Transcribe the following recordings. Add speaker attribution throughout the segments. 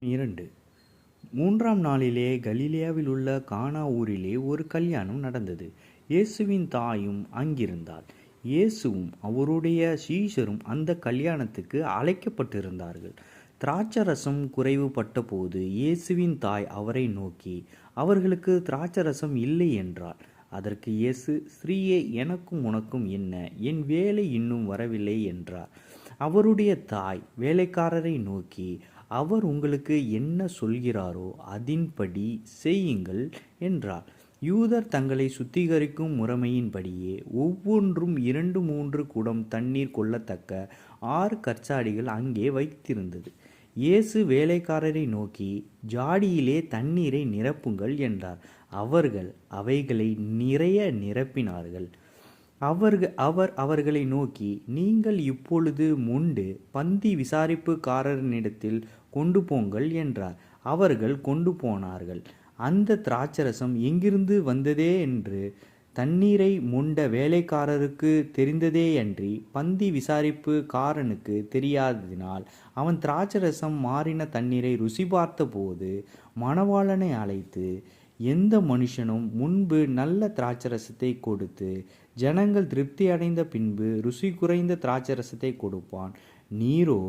Speaker 1: 2. 3ஆம் நாளிலே கலிலேயாவில் உள்ள கானா ஊரிலே ஒரு கல்யாணம் நடந்தது. இயேசுவின் தாயும் அங்கிருந்தாள். இயேசுவும் அவருடைய சீஷரும் அந்த கல்யாணத்துக்கு அழைக்கப்பட்டிருந்தார்கள். திராட்சரசம் குறைவுபட்ட போது இயேசுவின் தாய் அவரை நோக்கி, அவர்களுக்கு திராட்சரசம் இல்லை என்றாள். அதற்கு இயேசு, ஸ்திரீயே, எனக்கும் உனக்கும் என்ன? என் வேலை இன்னும் வரவில்லை என்றார். அவருடைய தாய் வேலைக்காரரை நோக்கி, அவர் உங்களுக்கு என்ன சொல்கிறாரோ அதின்படி செய்யுங்கள் என்றார். யூதர் தங்களை சுத்திகரிக்கும் முறைமையின்படியே ஒவ்வொன்றும் 2-3 குடம் தண்ணீர் கொள்ளத்தக்க 6 கற்சாடிகள் அங்கே வைத்திருந்தது. இயேசு வேலைக்காரரை நோக்கி, ஜாடியிலே தண்ணீரை நிரப்புங்கள் என்றார். அவர்கள் அவைகளை நிறைய நிரப்பினார்கள். அவர் அவர்களை நோக்கி, நீங்கள் இப்பொழுது முண்டு பந்தி விசாரிப்புக்காரனிடத்தில் கொண்டு போங்கள் என்றார். அவர்கள் கொண்டு போனார்கள். அந்த திராட்சரசம் எங்கிருந்து வந்ததே என்று தண்ணீரை முண்ட வேலைக்காரருக்கு தெரிந்ததேயன்றி பந்தி விசாரிப்புக்காரனுக்கு தெரியாததினால், அவன் திராட்சரசம் மாறின தண்ணீரை ருசி பார்த்தபோது மணவாளனை அழைத்து, எந்த மனுஷனும் முன்பு நல்ல திராட்சரசத்தை கொடுத்து ஜனங்கள் திருப்தி அடைந்த பின்பு ருசி குறைந்த திராட்சரசத்தை கொடுப்பான். நீரோ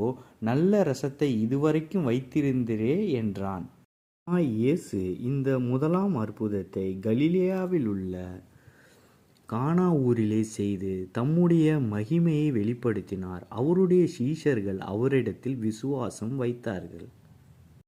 Speaker 1: நல்ல ரசத்தை இதுவரைக்கும் வைத்திருந்தீரே என்றான். இயேசு இந்த முதலாம் அற்புதத்தை கலிலேயாவில் உள்ள கானா ஊரிலே செய்து தம்முடைய மகிமையை வெளிப்படுத்தினார். அவருடைய சீஷர்கள் அவரிடத்தில் விசுவாசம் வைத்தார்கள்.